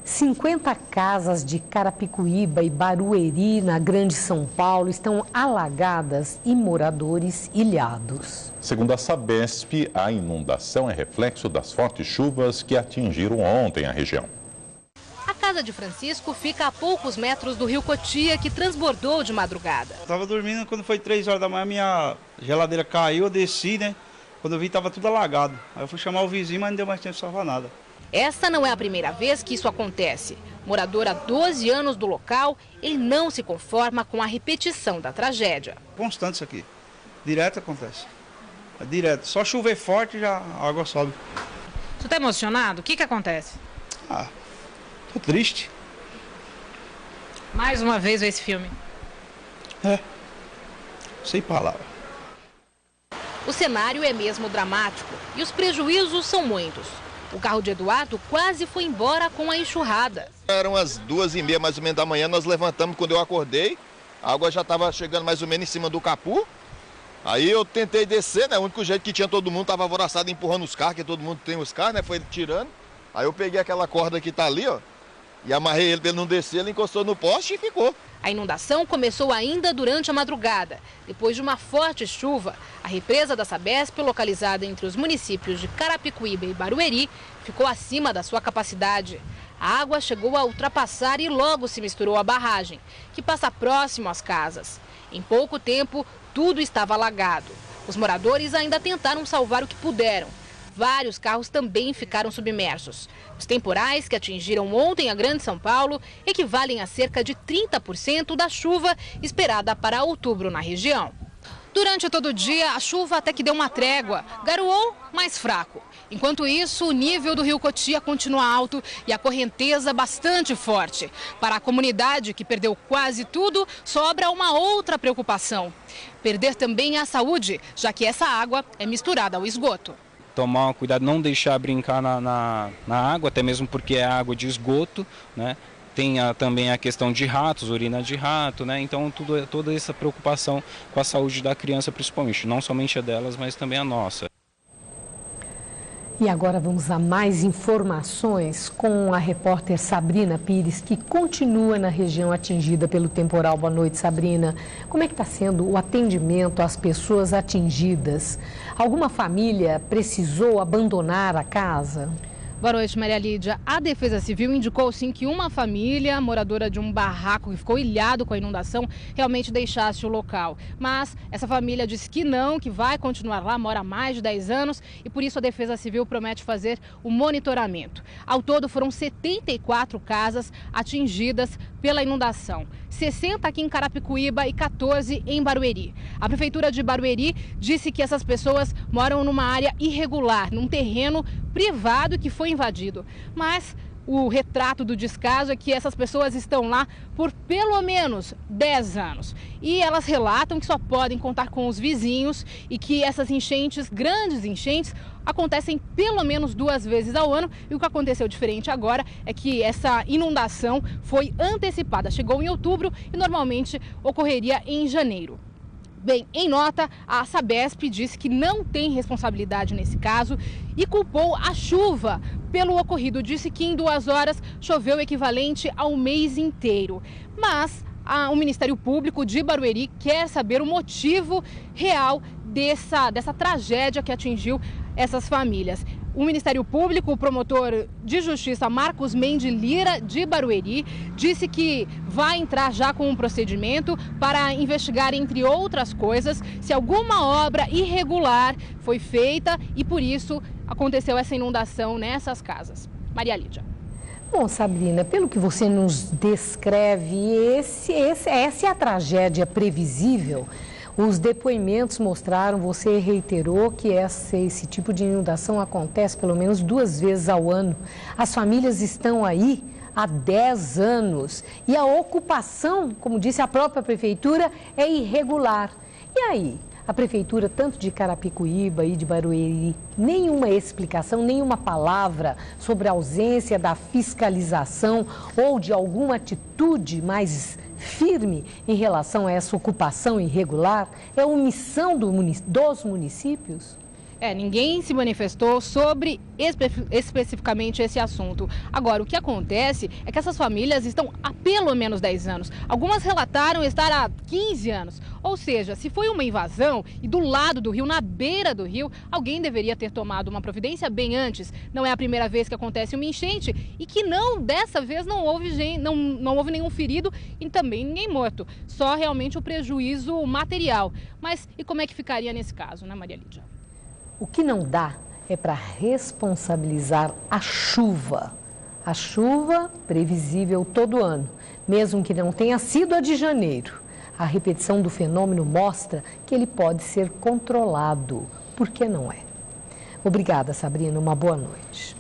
50 casas de Carapicuíba e Barueri, na Grande São Paulo, estão alagadas e moradores ilhados. Segundo a Sabesp, a inundação é reflexo das fortes chuvas que atingiram ontem a região. A casa de Francisco fica a poucos metros do rio Cotia, que transbordou de madrugada. Estava dormindo, quando foi 3 horas da manhã, minha geladeira caiu, eu desci, né? Quando eu vi, estava tudo alagado. Aí eu fui chamar o vizinho, mas não deu mais tempo de salvar nada. Esta não é a primeira vez que isso acontece. Morador há 12 anos do local, ele não se conforma com a repetição da tragédia. Constante isso aqui. Direto acontece. É direto. Só chover forte já a água sobe. Você está emocionado? O que acontece? Tô triste. Mais uma vez esse filme. Sem palavra. O cenário é mesmo dramático e os prejuízos são muitos. O carro de Eduardo quase foi embora com a enxurrada. Eram as 2h30 mais ou menos da manhã, nós levantamos quando eu acordei. A água já estava chegando mais ou menos em cima do capô. Aí eu tentei descer, né? O único jeito que tinha, todo mundo estava alvoroçado empurrando os carros, que todo mundo tem os carros, né? Foi tirando. Aí eu peguei aquela corda que está ali, ó, e amarrei ele para ele não descer, ele encostou no poste e ficou. A inundação começou ainda durante a madrugada. Depois de uma forte chuva, a represa da Sabesp, localizada entre os municípios de Carapicuíba e Barueri, ficou acima da sua capacidade. A água chegou a ultrapassar e logo se misturou à barragem, que passa próximo às casas. Em pouco tempo, tudo estava alagado. Os moradores ainda tentaram salvar o que puderam. Vários carros também ficaram submersos. Os temporais que atingiram ontem a Grande São Paulo equivalem a cerca de 30% da chuva esperada para outubro na região. Durante todo o dia, a chuva até que deu uma trégua, garoou, mas fraco. Enquanto isso, o nível do rio Cotia continua alto e a correnteza bastante forte. Para a comunidade, que perdeu quase tudo, sobra uma outra preocupação: perder também a saúde, já que essa água é misturada ao esgoto. Tomar cuidado, não deixar brincar na água, até mesmo porque é água de esgoto, né? Tem também a questão de ratos, urina de rato, né? Então toda essa preocupação com a saúde da criança principalmente, não somente a delas, mas também a nossa. E agora vamos a mais informações com a repórter Sabrina Pires, que continua na região atingida pelo temporal. Boa noite, Sabrina. Como é que está sendo o atendimento às pessoas atingidas? Alguma família precisou abandonar a casa? Boa noite, Maria Lídia. A Defesa Civil indicou sim que uma família moradora de um barraco que ficou ilhado com a inundação realmente deixasse o local. Mas essa família disse que não, que vai continuar lá, mora há mais de 10 anos e por isso a Defesa Civil promete fazer o monitoramento. Ao todo foram 74 casas atingidas pela inundação. 60 aqui em Carapicuíba e 14 em Barueri. A Prefeitura de Barueri disse que essas pessoas moram numa área irregular, num terreno privado que foi invadido. Mas o retrato do descaso é que essas pessoas estão lá por pelo menos 10 anos. E elas relatam que só podem contar com os vizinhos e que essas enchentes, grandes enchentes, acontecem pelo menos 2 vezes ao ano. E o que aconteceu diferente agora é que essa inundação foi antecipada. Chegou em outubro e normalmente ocorreria em janeiro. Bem, em nota, a Sabesp disse que não tem responsabilidade nesse caso e culpou a chuva pelo ocorrido. Disse que em 2 horas choveu o equivalente ao mês inteiro. Mas o Ministério Público de Barueri quer saber o motivo real dessa tragédia que atingiu essas famílias. O Ministério Público, o promotor de justiça Marcos Mendes Lira, de Barueri, disse que vai entrar já com um procedimento para investigar, entre outras coisas, se alguma obra irregular foi feita e por isso aconteceu essa inundação nessas casas. Maria Lídia. Bom, Sabrina, pelo que você nos descreve, essa é a tragédia previsível. Os depoimentos mostraram, você reiterou que esse tipo de inundação acontece pelo menos 2 vezes ao ano. As famílias estão aí há 10 anos e a ocupação, como disse a própria prefeitura, é irregular. E aí? A prefeitura, tanto de Carapicuíba e de Barueri, nenhuma explicação, nenhuma palavra sobre a ausência da fiscalização ou de alguma atitude mais firme em relação a essa ocupação irregular? É omissão dos municípios? Ninguém se manifestou sobre especificamente esse assunto. Agora, o que acontece é que essas famílias estão há pelo menos 10 anos. Algumas relataram estar há 15 anos. Ou seja, se foi uma invasão e do lado do rio, na beira do rio, alguém deveria ter tomado uma providência bem antes. Não é a primeira vez que acontece uma enchente e que dessa vez não houve nenhum ferido e também ninguém morto. Só realmente o prejuízo material. Mas e como é que ficaria nesse caso, né, Maria Lídia? O que não dá é para responsabilizar a chuva. A chuva previsível todo ano, mesmo que não tenha sido a de janeiro. A repetição do fenômeno mostra que ele pode ser controlado. Por que não é? Obrigada, Sabrina. Uma boa noite.